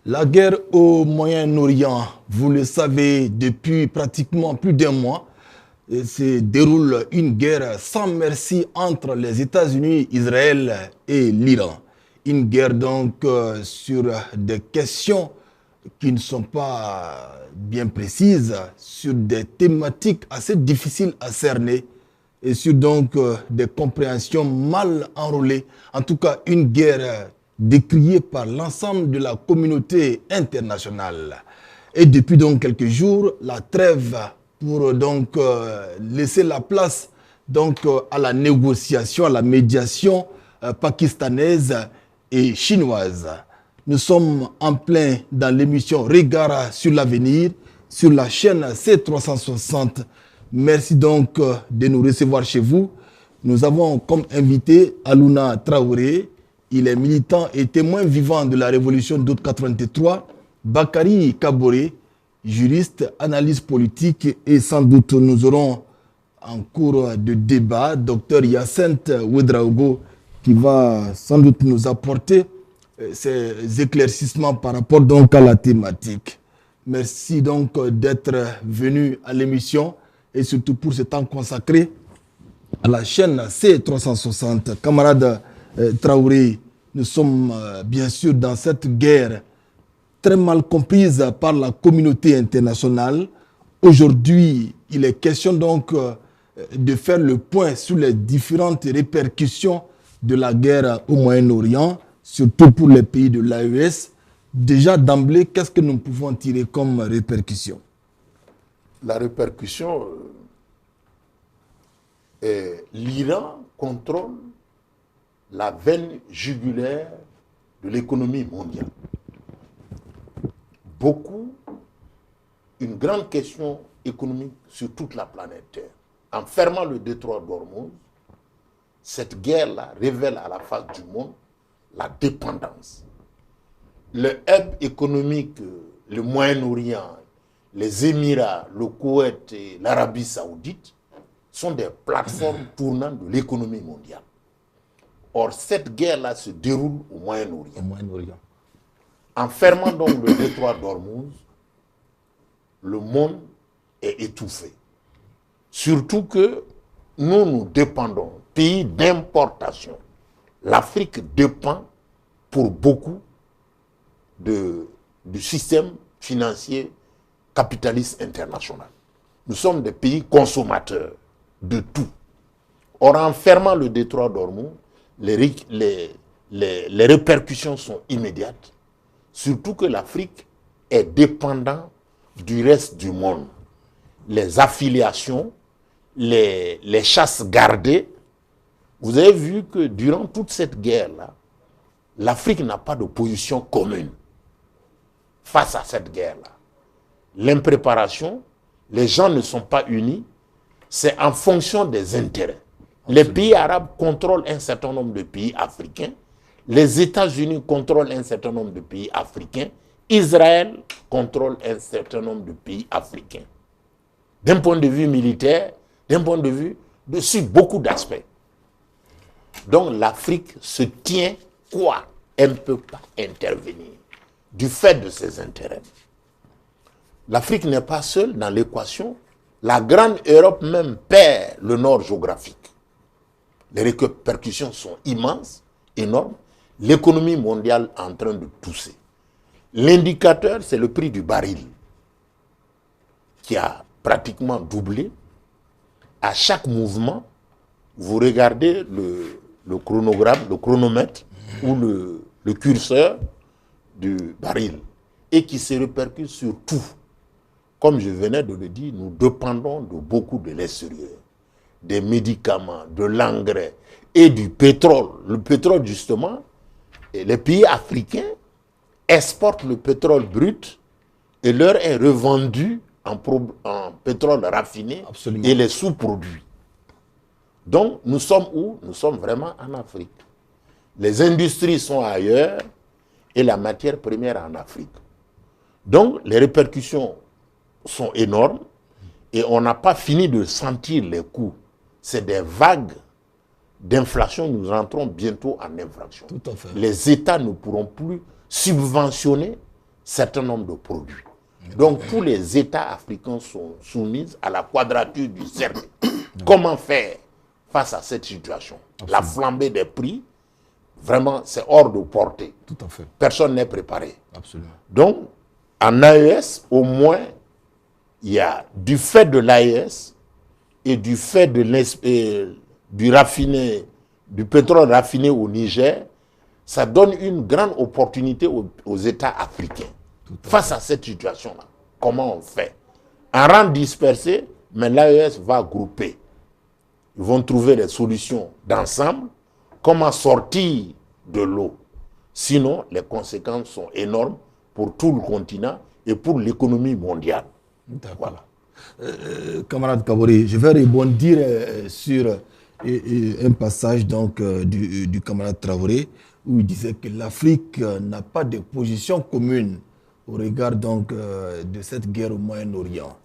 La guerre au Moyen-Orient, vous le savez, depuis pratiquement plus d'un mois, se déroule une guerre sans merci entre les États-Unis, Israël et l'Iran. Une guerre donc sur des questions qui ne sont pas bien précises, sur des thématiques assez difficiles à cerner et sur donc des compréhensions mal enrôlées. En tout cas, une guerre décriée par l'ensemble de la communauté internationale. Et depuis donc quelques jours, la trêve pour donc laisser la place donc à la négociation, à la médiation pakistanaise et chinoise. Nous sommes en plein dans l'émission Regard sur l'avenir sur la chaîne C360. Merci donc de nous recevoir chez vous. Nous avons comme invité Alouna Traoré. Il est militant et témoin vivant de la révolution d'août 83. Bakary Kaboré, juriste, analyse politique, et sans doute nous aurons en cours de débat Dr Hyacinthe Ouedraogo qui va sans doute nous apporter ces éclaircissements par rapport donc à la thématique. Merci donc d'être venu à l'émission et surtout pour ce temps consacré à la chaîne C360. Camarade Traoré, nous sommes bien sûr dans cette guerre très mal comprise par la communauté internationale. Aujourd'hui, il est question donc de faire le point sur les différentes répercussions de la guerre au Moyen-Orient, surtout pour les pays de l'AES. Déjà d'emblée, qu'est-ce que nous pouvons tirer comme répercussion? La répercussion est l'Iran contrôle la veine jugulaire de l'économie mondiale. Une grande question économique sur toute la planète Terre. En fermant le détroit d'Ormuz, cette guerre-là révèle à la face du monde la dépendance. Le hub économique, le Moyen-Orient, les Émirats, le Koweït et l'Arabie Saoudite sont des plateformes tournantes de l'économie mondiale. Or, cette guerre-là se déroule au Moyen-Orient. En fermant donc le détroit d'Ormuz, le monde est étouffé. Surtout que nous dépendons, pays d'importation. L'Afrique dépend pour beaucoup du système financier capitaliste international. Nous sommes des pays consommateurs de tout. Or, en fermant le détroit d'Ormuz, les répercussions sont immédiates. Surtout que l'Afrique est dépendante du reste du monde. Les affiliations, les chasses gardées. Vous avez vu que durant toute cette guerre-là, l'Afrique n'a pas de position commune face à cette guerre-là. L'impréparation, les gens ne sont pas unis, c'est en fonction des intérêts. Les pays arabes contrôlent un certain nombre de pays africains, les États-Unis contrôlent un certain nombre de pays africains, Israël contrôle un certain nombre de pays africains. D'un point de vue militaire, d'un point de vue sur beaucoup d'aspects. Donc l'Afrique se tient quoi? Elle ne peut pas intervenir du fait de ses intérêts. L'Afrique n'est pas seule dans l'équation. La grande Europe même perd le nord géographique. Les répercussions sont immenses, énormes. L'économie mondiale est en train de tousser. L'indicateur, c'est le prix du baril, qui a pratiquement doublé. À chaque mouvement, vous regardez le chronogramme, le chronomètre ou le curseur du baril et qui se répercute sur tout. Comme je venais de le dire, nous dépendons de beaucoup de l'extérieur, des médicaments, de l'engrais et du pétrole. Le pétrole, justement, et les pays africains exportent le pétrole brut et leur est revendu en pétrole raffiné. Absolument. Et les sous-produits. Donc, nous sommes où? Nous sommes vraiment en Afrique. Les industries sont ailleurs et la matière première en Afrique. Donc, les répercussions sont énormes et on n'a pas fini de sentir les coûts. C'est des vagues d'inflation. Nous rentrons bientôt en inflation. Tout à fait. Les États ne pourront plus subventionner certain nombre de produits. Donc, tous les États africains sont soumis à la quadrature du cercle. Comment faire face à cette situation? La flambée des prix, vraiment, c'est hors de portée. Tout à fait. Personne n'est préparé. Absolument. Donc, en AES, au moins, il y a du fait de l'AES et du fait de du pétrole raffiné au Niger, ça donne une grande opportunité aux États africains. Face à cette situation-là, comment on fait? En rang dispersé, mais l'AES va grouper. Ils vont trouver des solutions d'ensemble. Comment sortir de l'eau? Sinon, les conséquences sont énormes pour tout le continent et pour l'économie mondiale. Voilà. Camarade Kabore, je vais rebondir sur un passage donc, du camarade Traoré où il disait que l'Afrique n'a pas de position commune au regard donc, de cette guerre au Moyen-Orient.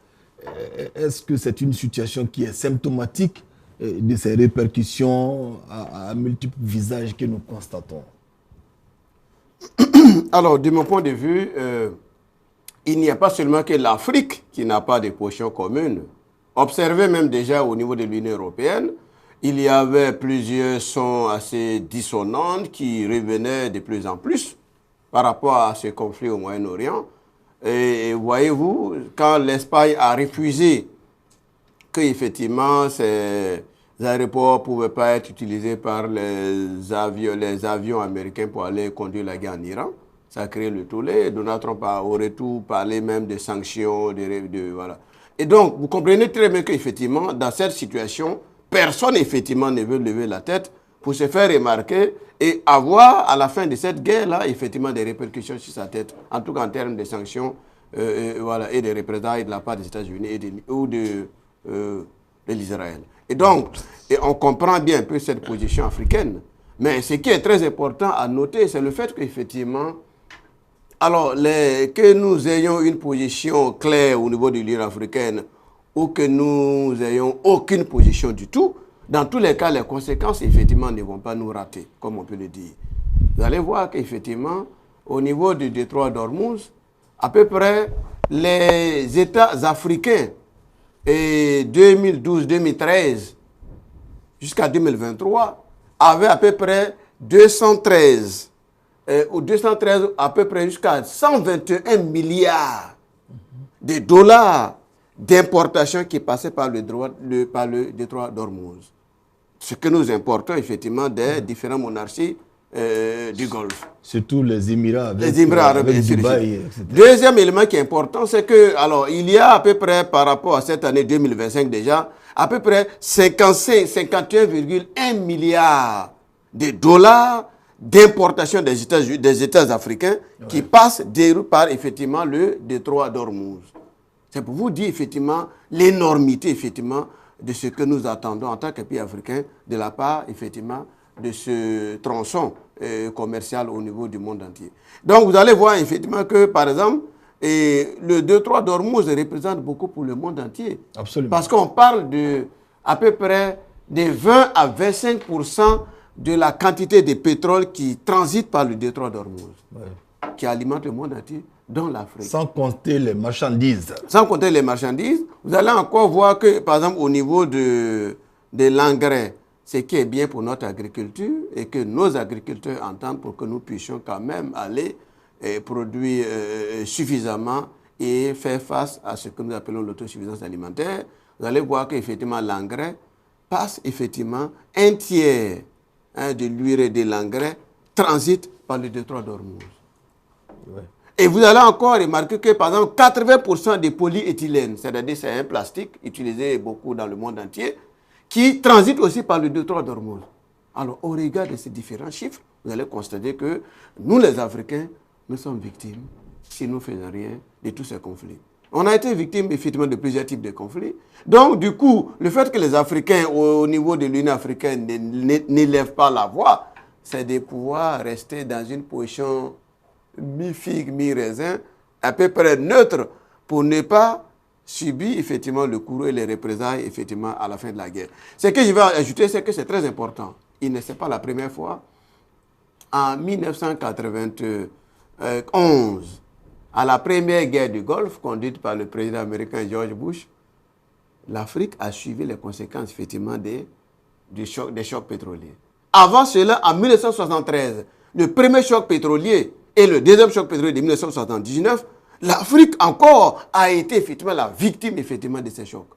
Est-ce que c'est une situation qui est symptomatique de ces répercussions à multiples visages que nous constatons? Alors, de mon point de vue, il n'y a pas seulement que l'Afrique qui n'a pas de position commune. Observez même déjà au niveau de l'Union européenne, il y avait plusieurs sons assez dissonants qui revenaient de plus en plus par rapport à ce conflit au Moyen-Orient. Et voyez-vous, quand l'Espagne a refusé qu'effectivement ces aéroports ne pouvaient pas être utilisés par les avions américains pour aller conduire la guerre en Iran, ça a créé le tollé. Donald Trump a au retour parlé même de sanctions, voilà. Et donc, vous comprenez très bien qu'effectivement, dans cette situation, personne effectivement ne veut lever la tête pour se faire remarquer et avoir à la fin de cette guerre-là, effectivement, des répercussions sur sa tête, en tout cas en termes de sanctions voilà, et de représailles de la part des États-Unis ou de l'Israël. Et donc, on comprend bien un peu cette position africaine. Mais ce qui est très important à noter, c'est le fait qu'effectivement, alors, que nous ayons une position claire au niveau de l'Union africaine ou que nous ayons aucune position du tout, dans tous les cas, les conséquences, effectivement, ne vont pas nous rater, comme on peut le dire. Vous allez voir qu'effectivement, au niveau du détroit d'Ormuz, à peu près les États africains, et 2012-2013 jusqu'à 2023, avaient à peu près 213 ou 213 à peu près jusqu'à 121 milliards de dollars d'importation qui passaient par le détroit d'Ormuz. Ce que nous importons effectivement des différentes monarchies du Golfe. Surtout les Émirats avec Dubaï, etc. Deuxième élément qui est important, c'est que, alors, il y a à peu près, par rapport à cette année 2025 déjà, à peu près 51,1 milliards de dollars d'importation des États africains qui passent par effectivement le détroit d'Ormuz. C'est pour vous dire effectivement l'énormité effectivement de ce que nous attendons en tant que pays africain de la part effectivement de ce tronçon commercial au niveau du monde entier. Donc vous allez voir effectivement que par exemple le détroit d'Ormuz représente beaucoup pour le monde entier. Absolument. Parce qu'on parle de à peu près de 20 à 25% de la quantité de pétrole qui transite par le détroit d'Ormuz, qui alimente le monde entier, dont l'Afrique. Sans compter les marchandises. Sans compter les marchandises, vous allez encore voir que, par exemple, au niveau de l'engrais, ce qui est bien pour notre agriculture et que nos agriculteurs entendent pour que nous puissions quand même aller produire suffisamment et faire face à ce que nous appelons l'autosuffisance alimentaire. Vous allez voir qu'effectivement l'engrais passe effectivement un tiers de l'urée de l'engrais transite par le détroit d'Ormuz. Ouais. Et vous allez encore remarquer que, par exemple, 80% des polyéthylène, c'est-à-dire c'est un plastique utilisé beaucoup dans le monde entier, qui transite aussi par le détroit d'Ormuz. Alors, au regard de ces différents chiffres, vous allez constater que nous, les Africains, nous sommes victimes, si nous ne faisons rien, de tous ces conflits. On a été victimes, effectivement, de plusieurs types de conflits. Donc, du coup, le fait que les Africains, au niveau de l'Union africaine, n'élèvent pas la voix, c'est de pouvoir rester dans une position mi-figue, mi-raisin, à peu près neutre, pour ne pas subir, effectivement, le courroux et les représailles, effectivement, à la fin de la guerre. Ce que je vais ajouter, c'est que c'est très important. Il ne s'est pas la première fois. En 1991, à la première guerre du Golfe, conduite par le président américain George Bush, l'Afrique a suivi les conséquences, effectivement, des chocs pétroliers. Avant cela, en 1973, le premier choc pétrolier et le deuxième choc pétrolier de 1979, l'Afrique encore a été effectivement la victime effectivement de ces chocs.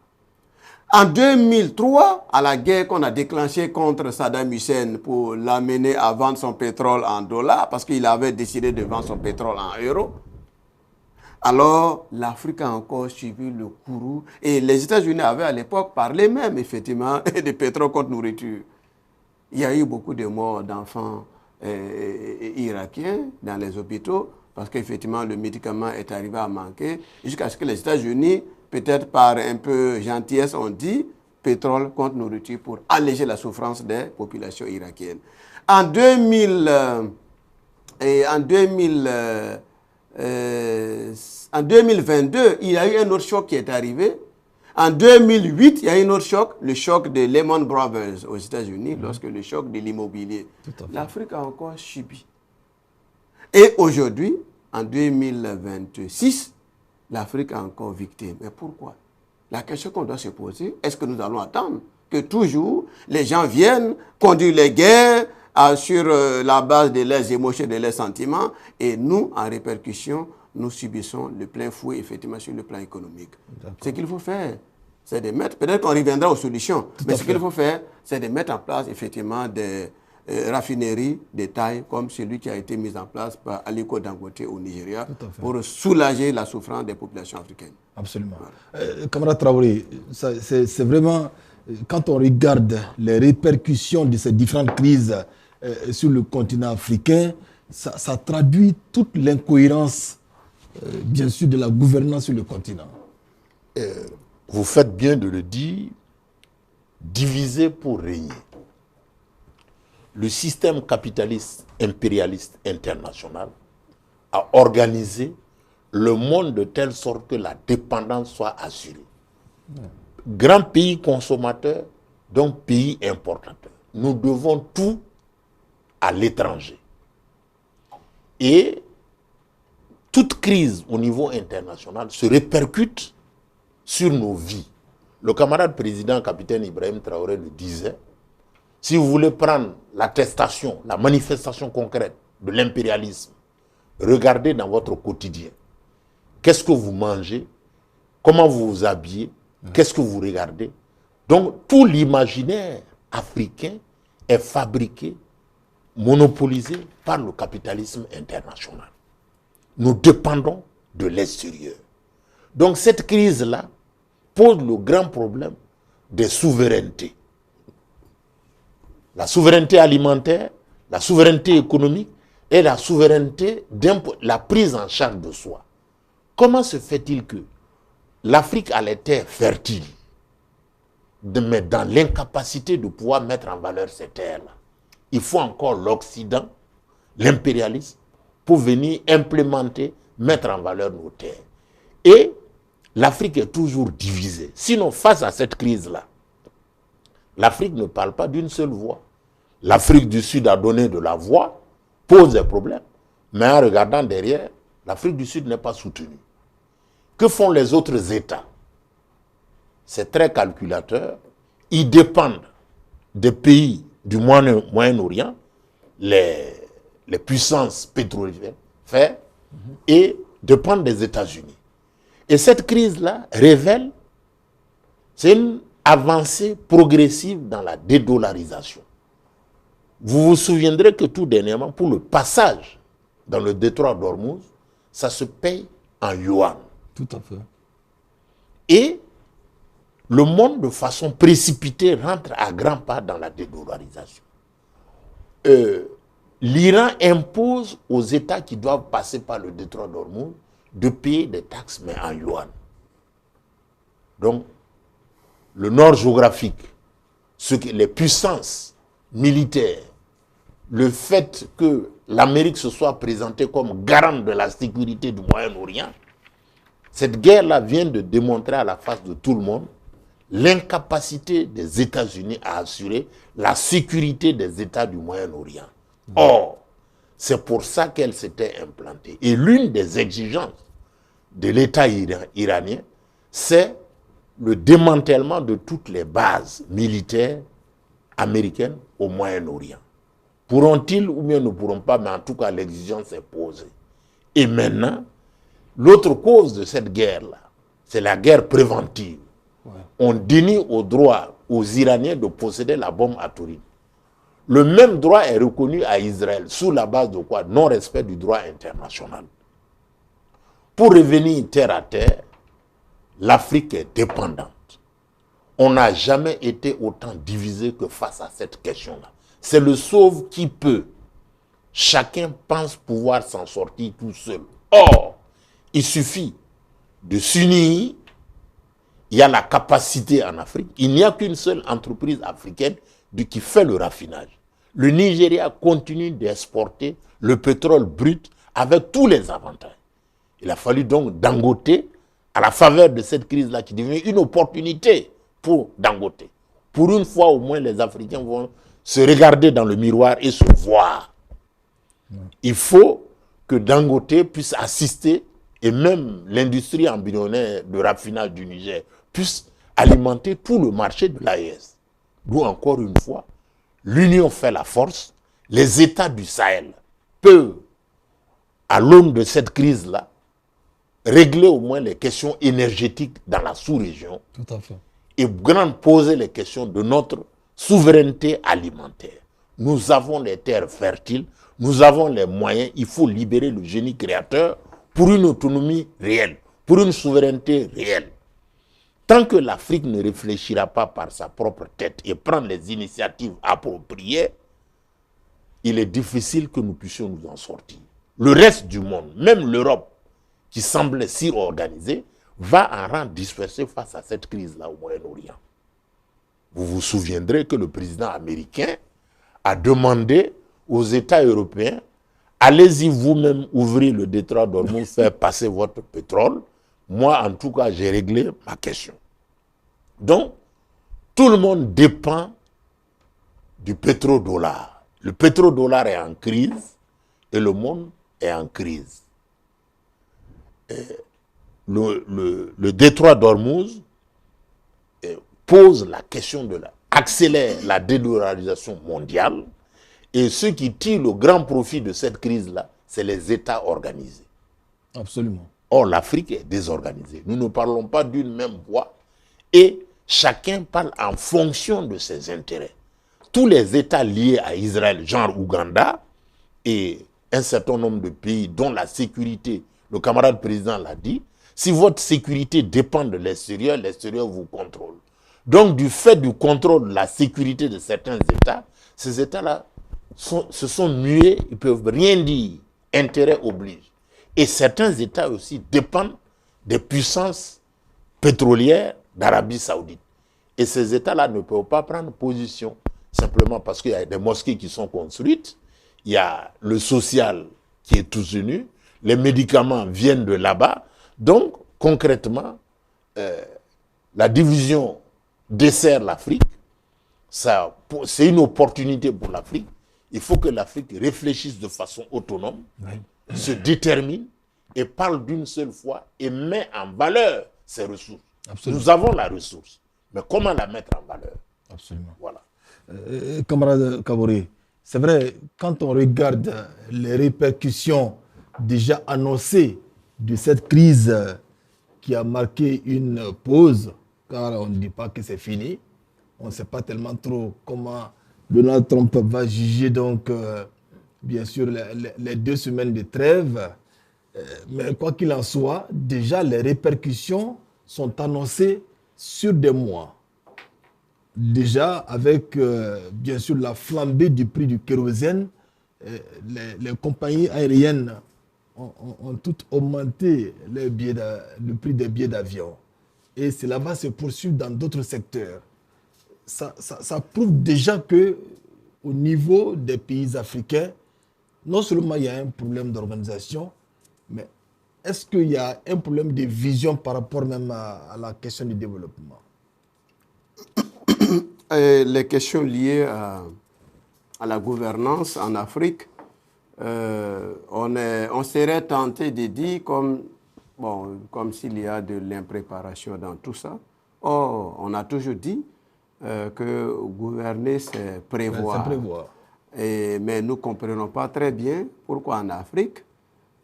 En 2003, à la guerre qu'on a déclenchée contre Saddam Hussein pour l'amener à vendre son pétrole en dollars, parce qu'il avait décidé de vendre son pétrole en euros, alors l'Afrique a encore suivi le courroux et les États-Unis avaient à l'époque parlé même effectivement de pétrole contre nourriture. Il y a eu beaucoup de morts d'enfants irakiens dans les hôpitaux parce qu'effectivement le médicament est arrivé à manquer jusqu'à ce que les États-Unis, peut-être par un peu gentillesse, ont dit pétrole contre nourriture pour alléger la souffrance des populations irakiennes. En 2022, il y a eu un autre choc qui est arrivé. En 2008, il y a eu un autre choc, le choc de Lehman Brothers aux États-Unis, lorsque le choc de l'immobilier. L'Afrique a encore subi. Et aujourd'hui, en 2026, l'Afrique est encore victime. Mais pourquoi? La question qu'on doit se poser, est-ce que nous allons attendre que toujours les gens viennent conduire les guerres sur la base de leurs émotions, de leurs sentiments, et nous, en répercussion, nous subissons le plein fouet, effectivement, sur le plan économique. Ce qu'il faut faire, c'est de mettre, peut-être qu'on reviendra aux solutions, mais ce qu'il faut faire, c'est de mettre en place, effectivement, des raffineries de taille, comme celui qui a été mis en place par Aliko Dangote au Nigeria, pour soulager la souffrance des populations africaines. Absolument. Camarade Traoré, c'est vraiment, quand on regarde les répercussions de ces différentes crises sur le continent africain, ça traduit toute l'incohérence bien sûr, de la gouvernance sur le continent. Vous faites bien de le dire, diviser pour régner. Le système capitaliste impérialiste international a organisé le monde de telle sorte que la dépendance soit assurée. Grand pays consommateur, donc pays importateur. Nous devons tout à l'étranger. Et toute crise au niveau international se répercute sur nos vies. Le camarade président, capitaine Ibrahim Traoré, le disait, si vous voulez prendre l'attestation, la manifestation concrète de l'impérialisme, regardez dans votre quotidien. Qu'est-ce que vous mangez? Comment vous vous habillez? Qu'est-ce que vous regardez? Donc, tout l'imaginaire africain est fabriqué, monopolisé par le capitalisme international. Nous dépendons de l'extérieur. Donc cette crise-là pose le grand problème des souverainetés. La souveraineté alimentaire, la souveraineté économique et la souveraineté la prise en charge de soi. Comment se fait-il que l'Afrique a les terres fertiles, mais dans l'incapacité de pouvoir mettre en valeur ces terres-là? Il faut encore l'Occident, l'impérialisme, pour venir implémenter, mettre en valeur nos terres. Et l'Afrique est toujours divisée. Sinon, face à cette crise-là, l'Afrique ne parle pas d'une seule voix. L'Afrique du Sud a donné de la voix, pose des problèmes, mais en regardant derrière, l'Afrique du Sud n'est pas soutenue. Que font les autres États? C'est très calculateur. Ils dépendent des pays du Moyen-Orient, les puissances pétrolières, et dépendent des États-Unis. Et cette crise-là révèle, c'est une avancée progressive dans la dédollarisation. Vous vous souviendrez que tout dernièrement, pour le passage dans le détroit d'Ormuz, ça se paye en yuan. Tout à fait. Et le monde, de façon précipitée, rentre à grands pas dans la dédollarisation. L'Iran impose aux États qui doivent passer par le détroit d'Ormuz de payer des taxes, mais en yuan. Donc, le nord géographique, les puissances militaires, le fait que l'Amérique se soit présentée comme garante de la sécurité du Moyen-Orient, cette guerre-là vient de démontrer à la face de tout le monde l'incapacité des États-Unis à assurer la sécurité des États du Moyen-Orient. Or, c'est pour ça qu'elle s'était implantée. Et l'une des exigences de l'État iranien, c'est le démantèlement de toutes les bases militaires américaines au Moyen-Orient. Pourront-ils ou bien ne pourront pas, mais en tout cas l'exigence est posée. Et maintenant, l'autre cause de cette guerre-là, c'est la guerre préventive. Ouais. On dénie au droit aux Iraniens de posséder la bombe atomique. Le même droit est reconnu à Israël sous la base de quoi? Non-respect du droit international. Pour revenir terre à terre, l'Afrique est dépendante. On n'a jamais été autant divisé que face à cette question-là. C'est le sauve qui peut. Chacun pense pouvoir s'en sortir tout seul. Or, il suffit de s'unir. Il y a la capacité en Afrique. Il n'y a qu'une seule entreprise africaine qui fait le raffinage. Le Nigeria continue d'exporter le pétrole brut avec tous les avantages. Il a fallu donc Dangote, à la faveur de cette crise-là qui devient une opportunité pour Dangote. Pour une fois au moins, les Africains vont se regarder dans le miroir et se voir. Il faut que Dangote puisse assister, et même l'industrie embryonnaire de raffinage du Niger puisse alimenter tout le marché de l'AES. D'où encore une fois, l'union fait la force. Les États du Sahel peuvent, à l'aune de cette crise-là, régler au moins les questions énergétiques dans la sous-région. Tout à fait. Et poser les questions de notre souveraineté alimentaire. Nous avons les terres fertiles, nous avons les moyens, il faut libérer le génie créateur pour une autonomie réelle, pour une souveraineté réelle. Tant que l'Afrique ne réfléchira pas par sa propre tête et prendre les initiatives appropriées, il est difficile que nous puissions nous en sortir. Le reste du monde, même l'Europe, qui semblait si organisée, va en rang dispersé face à cette crise-là au Moyen-Orient. Vous vous souviendrez que le président américain a demandé aux États européens, allez-y vous-même ouvrir le détroit d'Ormuz, faire passer votre pétrole. Moi, en tout cas, j'ai réglé ma question. Donc, tout le monde dépend du pétrodollar. Le pétrodollar est en crise et le monde est en crise. Le détroit d'Ormuz pose la question accélère la dédollarisation mondiale, et ceux qui tirent le grand profit de cette crise-là, c'est les États organisés. Absolument. Or, l'Afrique est désorganisée. Nous ne parlons pas d'une même voix et chacun parle en fonction de ses intérêts. Tous les États liés à Israël, genre Ouganda, et un certain nombre de pays dont la sécurité, le camarade président l'a dit, si votre sécurité dépend de l'extérieur vous contrôle. Donc, du fait du contrôle de la sécurité de certains États, ces États-là se sont mués, ils ne peuvent rien dire. Intérêt oblige. Et certains États aussi dépendent des puissances pétrolières d'Arabie Saoudite. Et ces États-là ne peuvent pas prendre position, simplement parce qu'il y a des mosquées qui sont construites, il y a le social qui est tout nu, les médicaments viennent de là-bas. Donc, concrètement, la division dessert l'Afrique. C'est une opportunité pour l'Afrique. Il faut que l'Afrique réfléchisse de façon autonome, se détermine et parle d'une seule fois et met en valeur ses ressources. Absolument. Nous avons la ressource, mais comment la mettre en valeur? Absolument. Voilà. Camarade Kaboré, c'est vrai, quand on regarde les répercussions déjà annoncées de cette crise qui a marqué une pause, car on ne dit pas que c'est fini, on ne sait pas tellement trop comment Donald Trump va juger donc, bien sûr, les 2 semaines de trêve. Mais quoi qu'il en soit, déjà les répercussions sont annoncées sur des mois. Déjà avec, bien sûr, la flambée du prix du kérosène, les compagnies aériennes ont toutes augmenté le prix des billets d'avion. Et cela va se poursuivre dans d'autres secteurs. Ça prouve déjà qu'au niveau des pays africains, non seulement il y a un problème d'organisation, mais est-ce qu'il y a un problème de vision par rapport même à la question du développement? Les questions liées à la gouvernance en Afrique, on serait tenté de dire, comme bon, comme s'il y a de l'impréparation dans tout ça. Or, on a toujours dit que gouverner, c'est prévoir. C'est prévoir. Mais nous ne comprenons pas très bien pourquoi en Afrique,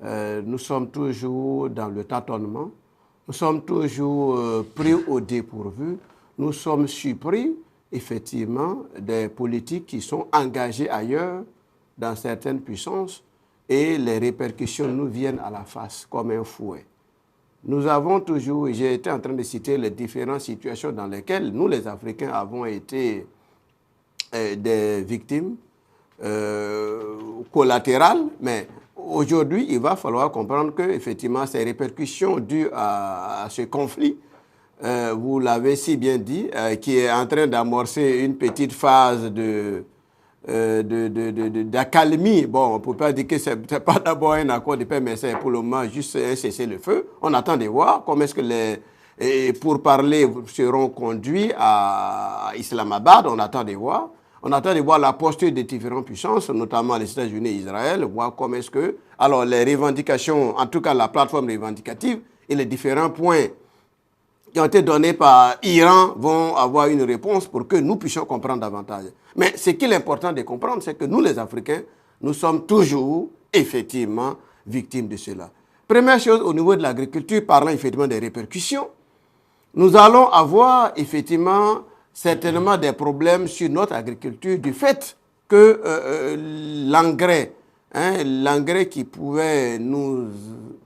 nous sommes toujours dans le tâtonnement, nous sommes toujours pris au dépourvu, nous sommes surpris, effectivement, des politiques qui sont engagées ailleurs, dans certaines puissances, et les répercussions nous viennent à la face comme un fouet. Nous avons toujours, j'ai été en train de citer les différentes situations dans lesquelles nous, les Africains, avons été des victimes collatérales, mais aujourd'hui, il va falloir comprendre que, effectivement, ces répercussions dues à ce conflit, vous l'avez si bien dit, qui est en train d'amorcer une petite phase d'accalmie. Bon, on ne peut pas dire que ce n'est pas d'abord un accord de paix, mais c'est pour le moment juste un cessez-le-feu. On attend de voir comment est-ce que les pourparlers seront conduits à Islamabad. On attend de voir. On attend de voir la posture des différentes puissances, notamment les États-Unis et Israël, voir comment est-ce que... Alors, les revendications, en tout cas la plateforme revendicative et les différents points qui ont été donnés par Iran vont avoir une réponse pour que nous puissions comprendre davantage. Mais ce qu'il est important de comprendre, c'est que nous, les Africains, nous sommes toujours, effectivement, victimes de cela. Première chose, au niveau de l'agriculture, parlant effectivement des répercussions, nous allons avoir, effectivement, certainement des problèmes sur notre agriculture du fait que l'engrais, l'engrais qui pouvait nous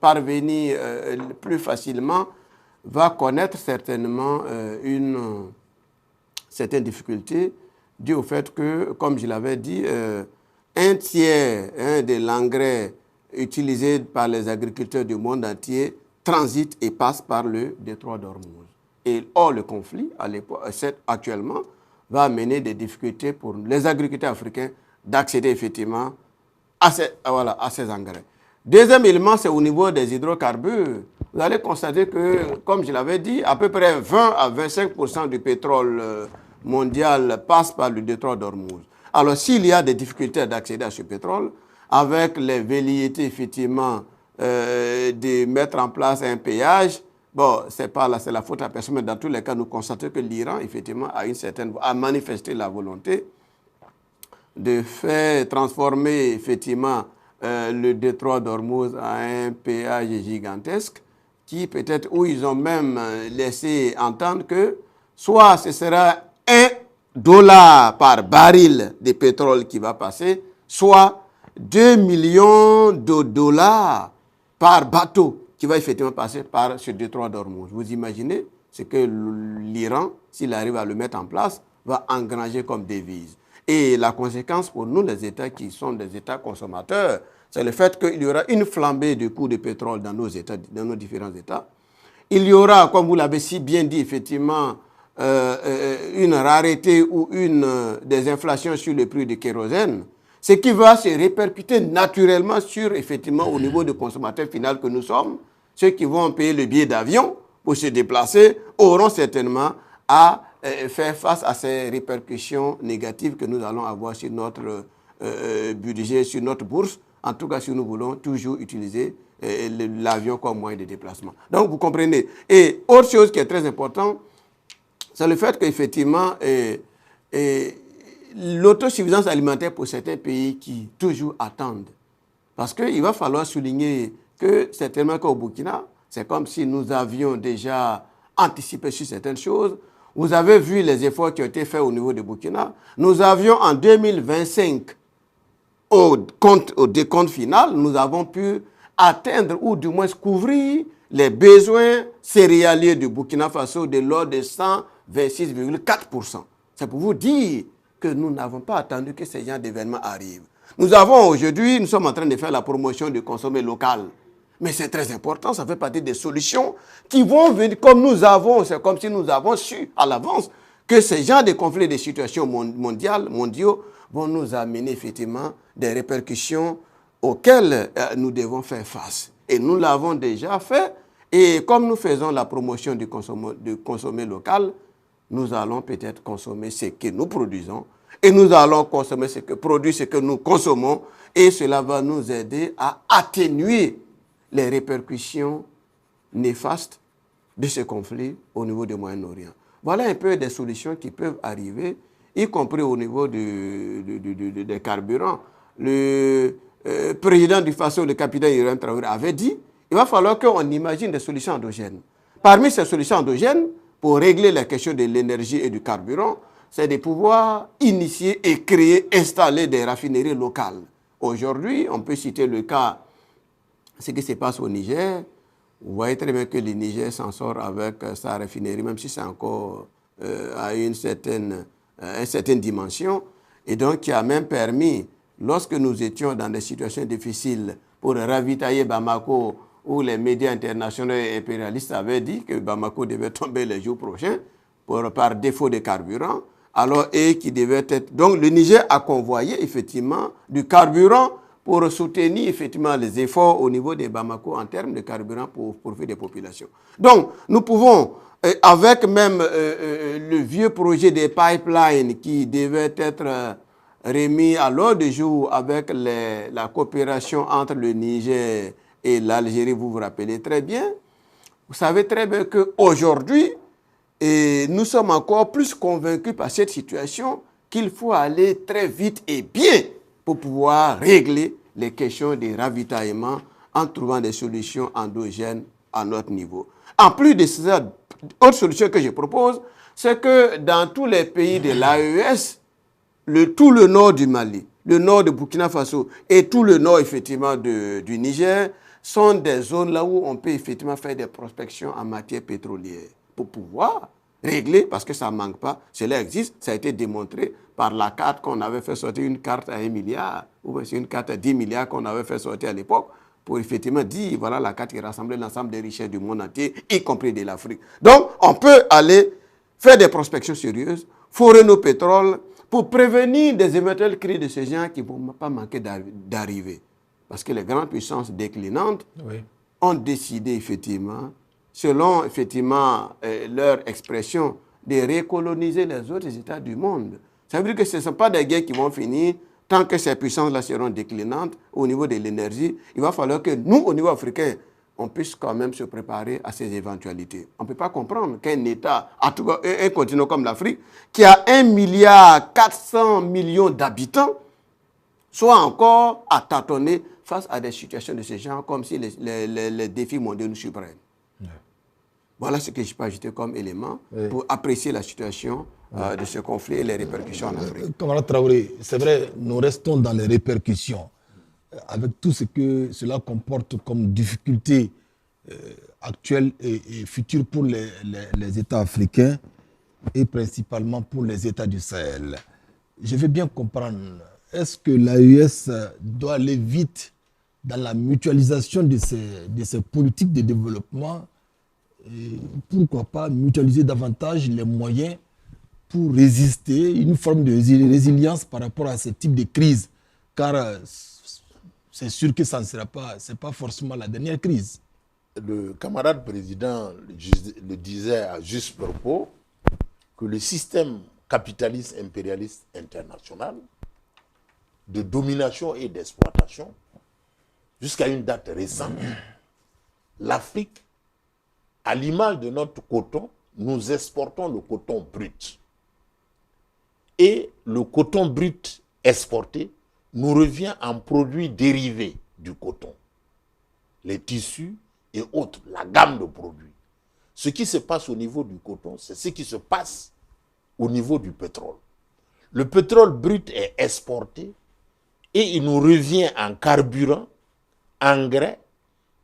parvenir plus facilement, va connaître certainement une certaine difficulté due au fait que, comme je l'avais dit, un tiers de l'engrais utilisé par les agriculteurs du monde entier transite et passe par le détroit d'Ormuz. Et or, le conflit, actuellement, va amener des difficultés pour les agriculteurs africains d'accéder effectivement à ces engrais. Deuxième élément, c'est au niveau des hydrocarbures. Vous allez constater que, comme je l'avais dit, à peu près 20 à 25% du pétrole mondial passe par le détroit d'Ormuz. Alors, s'il y a des difficultés d'accéder à ce pétrole, avec les velléités, effectivement, de mettre en place un péage, bon, c'est la faute à personne, mais dans tous les cas, nous constatons que l'Iran, effectivement, a manifesté la volonté de faire transformer, effectivement, le détroit d'Ormuz à un péage gigantesque, qui peut-être, où ils ont même laissé entendre que soit ce sera $1 par baril de pétrole qui va passer, soit 2 millions de dollars par bateau qui va effectivement passer par ce détroit d'Ormuz. Vous imaginez ce que l'Iran, s'il arrive à le mettre en place, va engranger comme devise. Et la conséquence pour nous, les États qui sont des États consommateurs, c'est le fait qu'il y aura une flambée du coût de pétrole dans nos États, dans nos différents États. Il y aura, comme vous l'avez si bien dit, effectivement, une rareté ou des inflations sur le prix du kérosène, ce qui va se répercuter naturellement sur, effectivement, au niveau du consommateur final que nous sommes. Ceux qui vont payer le billet d'avion pour se déplacer auront certainement à faire face à ces répercussions négatives que nous allons avoir sur notre budget, sur notre bourse, en tout cas si nous voulons toujours utiliser l'avion comme moyen de déplacement. Donc vous comprenez. Et autre chose qui est très importante, c'est le fait qu'effectivement, l'autosuffisance alimentaire pour certains pays qui toujours attendent. Parce qu'il va falloir souligner que certainement qu'au Burkina, c'est comme si nous avions déjà anticipé sur certaines choses. Vous avez vu les efforts qui ont été faits au niveau du Burkina. Nous avions en 2025, au décompte final, nous avons pu atteindre ou du moins couvrir les besoins céréaliers du Burkina Faso de l'ordre de 126,4%. C'est pour vous dire que nous n'avons pas attendu que ces genre d'événements arrivent. Nous sommes en train de faire la promotion du consommer local. Mais c'est très important, ça fait partie des solutions qui vont venir comme nous avons, c'est comme si nous avons su à l'avance que ces genres de conflits, des situations mondiaux vont nous amener effectivement des répercussions auxquelles nous devons faire face. Et nous l'avons déjà fait. Et comme nous faisons la promotion du consommer local, nous allons peut-être consommer ce que nous produisons et nous allons consommer ce que nous consommons et cela va nous aider à atténuer les répercussions néfastes de ce conflit au niveau du Moyen-Orient. Voilà un peu des solutions qui peuvent arriver, y compris au niveau des carburants. Le président du Faso, le capitaine Ibrahim Traoré, avait dit il va falloir qu'on imagine des solutions endogènes. Parmi ces solutions endogènes, pour régler la question de l'énergie et du carburant, c'est de pouvoir initier et créer, installer des raffineries locales. Aujourd'hui, on peut citer le cas, ce qui se passe au Niger. Vous voyez très bien que le Niger s'en sort avec sa raffinerie, même si c'est encore à une certaine dimension. Et donc, qui a même permis, lorsque nous étions dans des situations difficiles pour ravitailler Bamako, où les médias internationaux et impérialistes avaient dit que Bamako devait tomber les jours prochains par défaut de carburant, alors et qui devait être... Donc le Niger a convoyé effectivement du carburant pour soutenir effectivement les efforts au niveau de Bamako en termes de carburant pour profit des populations. Donc nous pouvons, avec même le vieux projet des pipelines qui devait être remis à l'ordre du jour avec la coopération entre le Niger et l'Algérie, vous vous rappelez très bien. Vous savez très bien qu'aujourd'hui, nous sommes encore plus convaincus par cette situation qu'il faut aller très vite et bien pour pouvoir régler les questions des ravitaillements en trouvant des solutions endogènes à notre niveau. En plus de ça, autre solution que je propose, c'est que dans tous les pays de l'AES, tout le nord du Mali, le nord de Burkina Faso et tout le nord effectivement du Niger sont des zones là où on peut effectivement faire des prospections en matière pétrolière pour pouvoir régler, parce que ça ne manque pas, cela existe, ça a été démontré par la carte qu'on avait fait sortir, une carte à 1 milliard, ou c'est une carte à 10 milliards qu'on avait fait sortir à l'époque, pour effectivement dire, voilà la carte qui rassemblait l'ensemble des richesses du monde entier, y compris de l'Afrique. Donc, on peut aller faire des prospections sérieuses, forer nos pétroles, pour prévenir des éventuelles crises de ces gens qui ne vont pas manquer d'arriver. Parce que les grandes puissances déclinantes ont décidé effectivement, selon effectivement leur expression, de recoloniser les autres États du monde. Ça veut dire que ce ne sont pas des guerres qui vont finir tant que ces puissances-là seront déclinantes au niveau de l'énergie. Il va falloir que nous, au niveau africain, on puisse quand même se préparer à ces éventualités. On ne peut pas comprendre qu'un État, en tout cas un continent comme l'Afrique, qui a 1,4 milliard d'habitants, soit encore à tâtonner face à des situations de ce genre, comme si les défis mondiaux nous surprennent. Voilà ce que je peux ajouter comme élément pour apprécier la situation de ce conflit et les répercussions en Afrique. Camarade Traoré, c'est vrai, nous restons dans les répercussions, avec tout ce que cela comporte comme difficultés actuelles et futures pour les États africains et principalement pour les États du Sahel. Je veux bien comprendre, est-ce que l'AES doit aller vite dans la mutualisation de ces politiques de développement et pourquoi pas mutualiser davantage les moyens pour résister, une forme de résilience par rapport à ce type de crise, car c'est sûr que ça ne sera pas, c'est pas forcément la dernière crise. Le camarade président le disait à juste propos que le système capitaliste impérialiste international de domination et d'exploitation, jusqu'à une date récente, l'Afrique, à l'image de notre coton, nous exportons le coton brut. Et le coton brut exporté nous revient en produits dérivés du coton. Les tissus et autres, la gamme de produits. Ce qui se passe au niveau du coton, c'est ce qui se passe au niveau du pétrole. Le pétrole brut est exporté et il nous revient en carburant, engrais,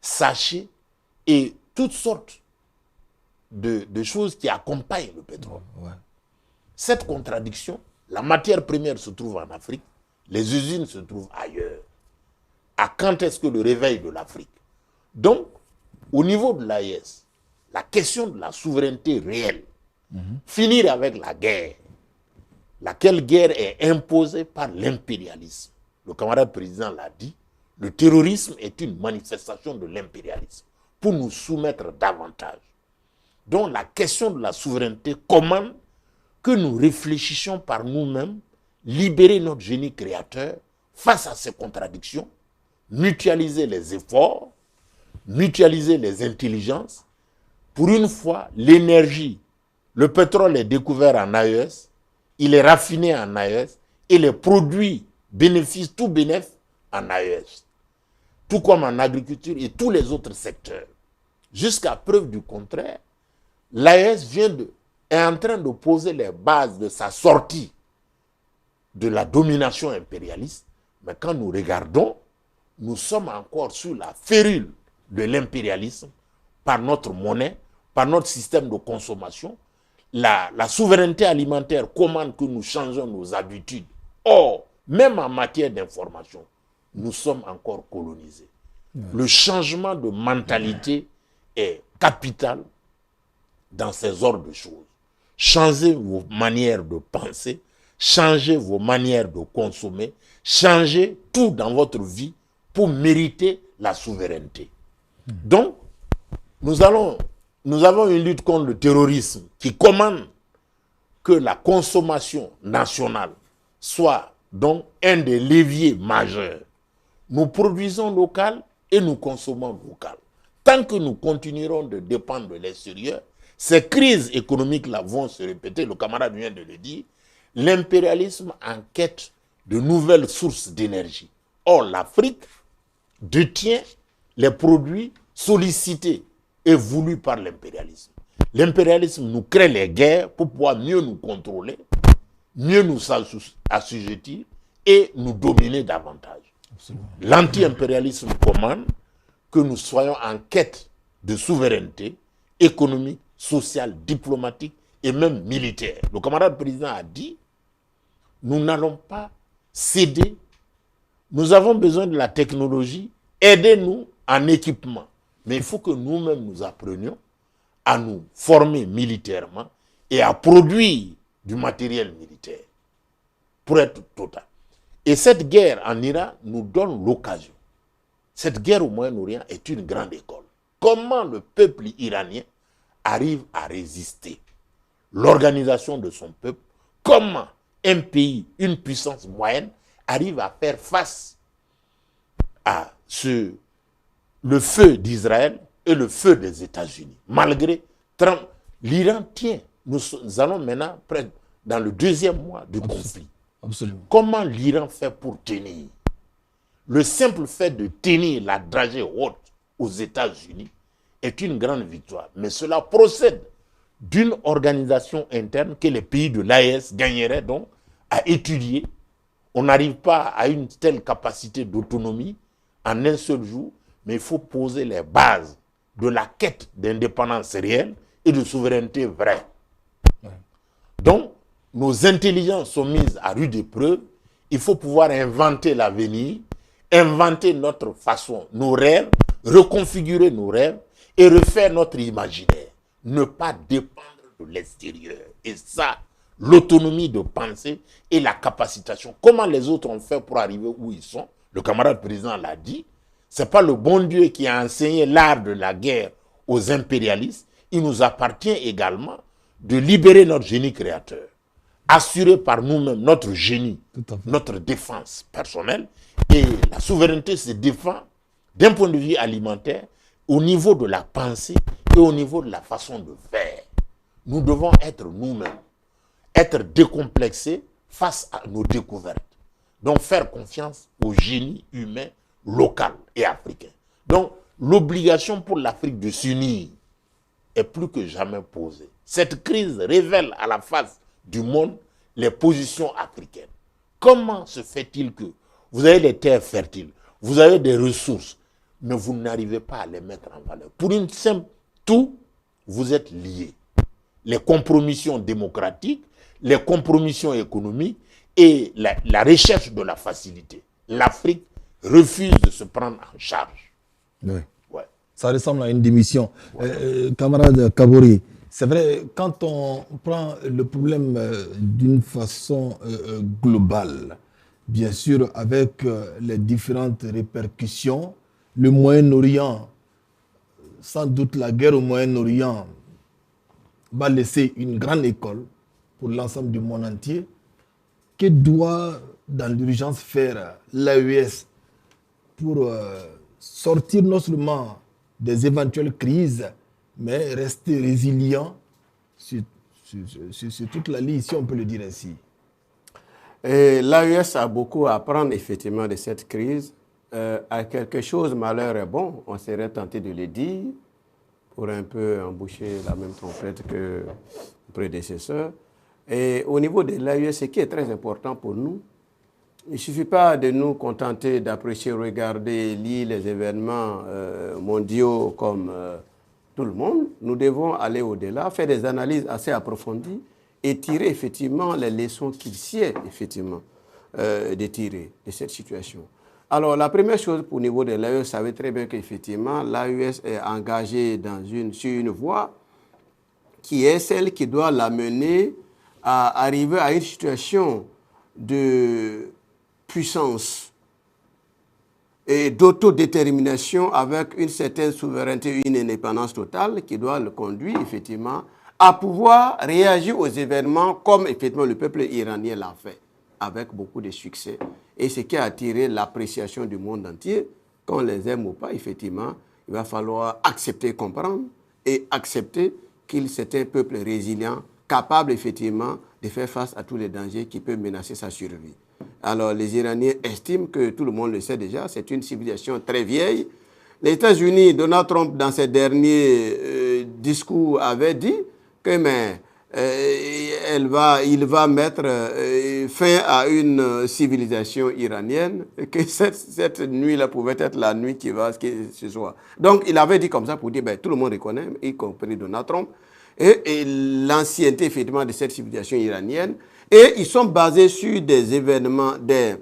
sachets et toutes sortes de choses qui accompagnent le pétrole. Cette contradiction, la matière première se trouve en Afrique, les usines se trouvent ailleurs. À quand est-ce que le réveil de l'Afrique? Donc, au niveau de l'AES, la question de la souveraineté réelle, finir avec la guerre, laquelle guerre est imposée par l'impérialisme. Le camarade président l'a dit, le terrorisme est une manifestation de l'impérialisme pour nous soumettre davantage. Donc la question de la souveraineté commande que nous réfléchissions par nous-mêmes, libérer notre génie créateur face à ces contradictions, mutualiser les efforts, mutualiser les intelligences. Pour une fois, l'énergie, le pétrole est découvert en AES, il est raffiné en AES et les produits bénéficient, tout bénéfice en AES. Tout comme en agriculture et tous les autres secteurs. Jusqu'à preuve du contraire, l'AES est en train de poser les bases de sa sortie de la domination impérialiste. Mais quand nous regardons, nous sommes encore sur la férule de l'impérialisme par notre monnaie, par notre système de consommation. La souveraineté alimentaire commande que nous changeons nos habitudes. Or, même en matière d'information, nous sommes encore colonisés. Le changement de mentalité est capital dans ces ordres de choses. Changez vos manières de penser, changez vos manières de consommer, changez tout dans votre vie pour mériter la souveraineté. Donc, nous avons une lutte contre le terrorisme qui commande que la consommation nationale soit donc un des leviers majeurs. Nous produisons local et nous consommons local. Tant que nous continuerons de dépendre de l'extérieur, ces crises économiques-là vont se répéter. Le camarade vient de le dire. L'impérialisme en quête de nouvelles sources d'énergie. Or, l'Afrique détient les produits sollicités et voulus par l'impérialisme. L'impérialisme nous crée les guerres pour pouvoir mieux nous contrôler, mieux nous assujettir et nous dominer davantage. L'anti-impérialisme commande que nous soyons en quête de souveraineté économique, sociale, diplomatique et même militaire. Le camarade président a dit, nous n'allons pas céder, nous avons besoin de la technologie, aidez-nous en équipement. Mais il faut que nous-mêmes nous apprenions à nous former militairement et à produire du matériel militaire pour être total. Et cette guerre en Iran nous donne l'occasion. Cette guerre au Moyen-Orient est une grande école. Comment le peuple iranien arrive à résister? L'organisation de son peuple, comment un pays, une puissance moyenne, arrive à faire face à le feu d'Israël et le feu des États-Unis. Malgré l'Iran tient. Nous allons maintenant dans le deuxième mois du conflit. Absolument. Comment l'Iran fait pour tenir? Le simple fait de tenir la dragée haute aux États-Unis est une grande victoire. Mais cela procède d'une organisation interne que les pays de l'AES gagneraient donc à étudier. On n'arrive pas à une telle capacité d'autonomie en un seul jour, mais il faut poser les bases de la quête d'indépendance réelle et de souveraineté vraie. Donc, nos intelligences sont mises à rude épreuve. Il faut pouvoir inventer l'avenir, inventer notre façon, nos rêves, reconfigurer nos rêves et refaire notre imaginaire. Ne pas dépendre de l'extérieur. Et ça, l'autonomie de pensée et la capacitation. Comment les autres ont fait pour arriver où ils sont? Le camarade président l'a dit. Ce n'est pas le bon Dieu qui a enseigné l'art de la guerre aux impérialistes. Il nous appartient également de libérer notre génie créateur, assurer par nous-mêmes notre génie, notre défense personnelle. Et la souveraineté se défend d'un point de vue alimentaire au niveau de la pensée et au niveau de la façon de faire. Nous devons être nous-mêmes, être décomplexés face à nos découvertes. Donc faire confiance au génie humain local et africain. Donc l'obligation pour l'Afrique de s'unir est plus que jamais posée. Cette crise révèle à la face du monde les positions africaines. Comment se fait-il que vous avez des terres fertiles, vous avez des ressources, mais vous n'arrivez pas à les mettre en valeur? Pour une simple, tout, vous êtes liés. Les compromissions démocratiques, les compromissions économiques et la recherche de la facilité. L'Afrique refuse de se prendre en charge. Oui. Ouais. Ça ressemble à une démission. Camarade Kabori, c'est vrai, quand on prend le problème d'une façon globale, bien sûr, avec les différentes répercussions, le Moyen-Orient, sans doute la guerre au Moyen-Orient, va laisser une grande école pour l'ensemble du monde entier. Que doit, dans l'urgence, faire l'AES pour sortir non seulement des éventuelles crises, mais rester résilient sur toute la ligne, si on peut le dire ainsi. L'AES a beaucoup à apprendre effectivement de cette crise. À quelque chose, malheur est bon, on serait tenté de le dire, pour un peu emboucher la même trompette que le prédécesseur. Et au niveau de l'AES, ce qui est très important pour nous, il ne suffit pas de nous contenter d'apprécier, regarder, lire les événements mondiaux comme tout le monde. Nous devons aller au-delà, faire des analyses assez approfondies et tirer effectivement les leçons qu'il sied effectivement de tirer de cette situation. Alors, la première chose pour le niveau de l'AES, vous savez très bien qu'effectivement, l'AES est engagée sur une voie qui est celle qui doit l'amener à arriver à une situation de puissance et d'autodétermination avec une certaine souveraineté, une indépendance totale qui doit le conduire effectivement à pouvoir réagir aux événements comme effectivement le peuple iranien l'a fait, avec beaucoup de succès. Et ce qui a attiré l'appréciation du monde entier, qu'on les aime ou pas, effectivement, il va falloir accepter, comprendre et accepter qu'il c'est un peuple résilient, capable effectivement de faire face à tous les dangers qui peuvent menacer sa survie. Alors les Iraniens estiment que, tout le monde le sait déjà, c'est une civilisation très vieille. Les États-Unis, Donald Trump, dans ses derniers discours, avait dit que il va mettre fin à une civilisation iranienne, que cette nuit-là pouvait être la nuit qui va ce soir. Donc, il avait dit comme ça pour dire, tout le monde reconnaît, y compris Donald Trump, et l'ancienneté, effectivement, de cette civilisation iranienne. Et ils sont basés sur des événements, des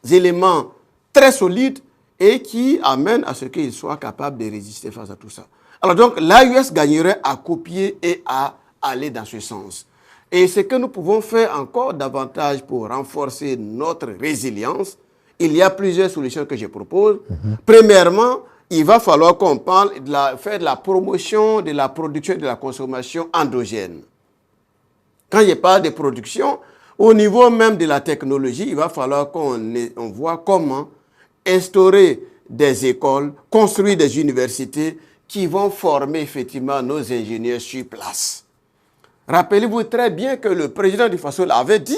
éléments très solides et qui amènent à ce qu'ils soient capables de résister face à tout ça. Alors donc, l'AES gagnerait à copier et à aller dans ce sens. Et ce que nous pouvons faire encore davantage pour renforcer notre résilience, il y a plusieurs solutions que je propose. Premièrement, il va falloir qu'on parle faire de la promotion de la production et de la consommation endogène. Quand je parle de production, au niveau même de la technologie, il va falloir qu'on voit comment instaurer des écoles, construire des universités qui vont former effectivement nos ingénieurs sur place. Rappelez-vous très bien que le président du Faso avait dit,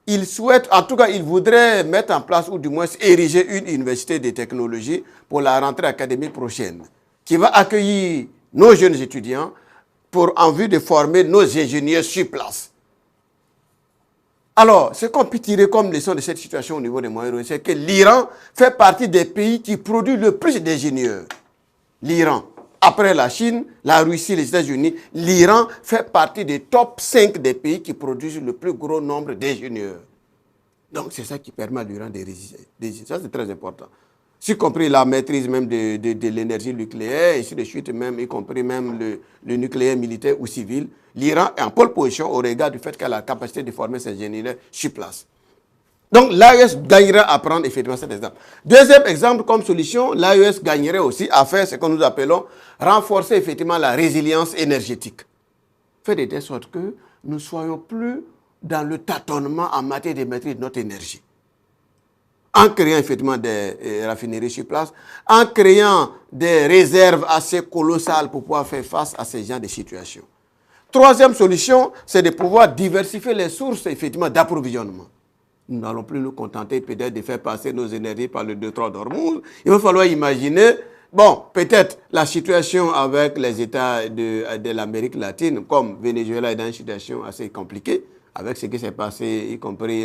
il souhaite, en tout cas, il voudrait mettre en place ou du moins ériger une université de technologie pour la rentrée académique prochaine, qui va accueillir nos jeunes étudiants en vue de former nos ingénieurs sur place. Alors, ce qu'on peut tirer comme leçon de cette situation au niveau des Moyen-Orient, c'est que l'Iran fait partie des pays qui produisent le plus d'ingénieurs. L'Iran. Après la Chine, la Russie, les États-Unis, l'Iran fait partie des top 5 des pays qui produisent le plus gros nombre d'ingénieurs. Donc, c'est ça qui permet à l'Iran de résister. Ça, c'est très important. Y compris la maîtrise même de l'énergie nucléaire, et ainsi de suite, même, y compris même le nucléaire militaire ou civil. L'Iran est en pole position au regard du fait qu'elle a la capacité de former ses ingénieurs sur place. Donc, l'AES gagnerait à prendre effectivement cet exemple. Deuxième exemple, comme solution, l'AES gagnerait aussi à faire ce que nous appelons renforcer effectivement la résilience énergétique. Faire de telle sorte que nous ne soyons plus dans le tâtonnement en matière de maîtrise de notre énergie. En créant effectivement des raffineries sur place, en créant des réserves assez colossales pour pouvoir faire face à ces genres de situations. Troisième solution, c'est de pouvoir diversifier les sources effectivement d'approvisionnement. Nous n'allons plus nous contenter peut-être de faire passer nos énergies par le détroit d'Ormuz. Il va falloir imaginer, peut-être la situation avec les États de l'Amérique latine, comme Venezuela est dans une situation assez compliquée, avec ce qui s'est passé, y compris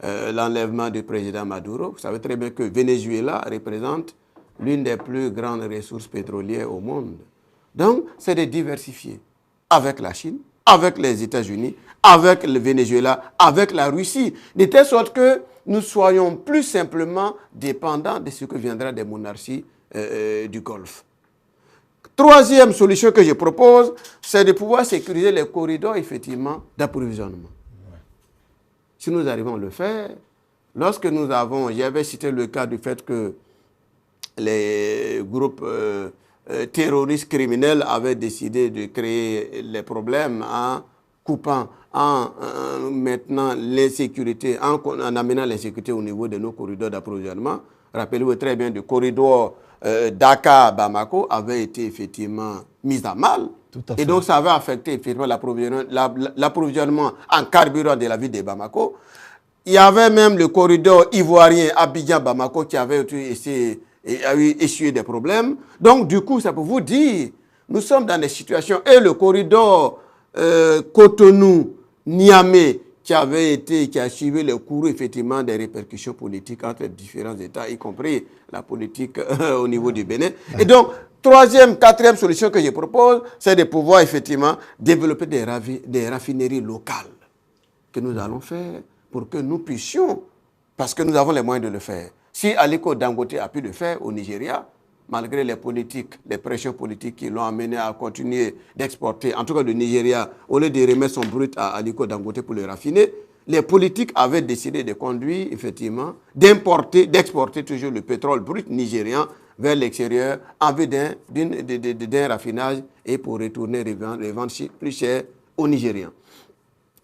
l'enlèvement du président Maduro. Vous savez très bien que Venezuela représente l'une des plus grandes ressources pétrolières au monde. Donc, c'est de diversifier avec la Chine, avec les États-Unis, avec le Venezuela, avec la Russie, de telle sorte que nous soyons plus simplement dépendants de ce que viendra des monarchies du Golfe. Troisième solution que je propose, c'est de pouvoir sécuriser les corridors effectivement d'approvisionnement. Si nous arrivons à le faire, lorsque nous avons, j'avais cité le cas du fait que les groupes terroristes criminels avaient décidé de créer les problèmes en coupant, en maintenant l'insécurité, en amenant l'insécurité au niveau de nos corridors d'approvisionnement. Rappelez-vous très bien du corridor Dakar-Bamako avait été effectivement mise à mal. Et donc, ça avait affecté effectivement l'approvisionnement en carburant de la ville de Bamako. Il y avait même le corridor ivoirien Abidjan-Bamako qui avait essuyé des problèmes. Donc, du coup, ça peut vous dire, nous sommes dans des situations, et le corridor Cotonou-Niamey qui a suivi le cours effectivement des répercussions politiques entre les différents États, y compris la politique au niveau du Bénin. Et donc, troisième, quatrième solution que je propose, c'est de pouvoir effectivement développer des raffineries locales que nous allons faire pour que nous puissions, parce que nous avons les moyens de le faire. Si Aliko Dangote a pu le faire au Nigeria, malgré les pressions politiques qui l'ont amené à continuer d'exporter, en tout cas le Nigeria, au lieu de remettre son brut à Aliko Dangote pour le raffiner, les politiques avaient décidé de conduire, effectivement, d'exporter toujours le pétrole brut nigérian vers l'extérieur en vue d'un raffinage et pour retourner revendre plus cher aux Nigérians.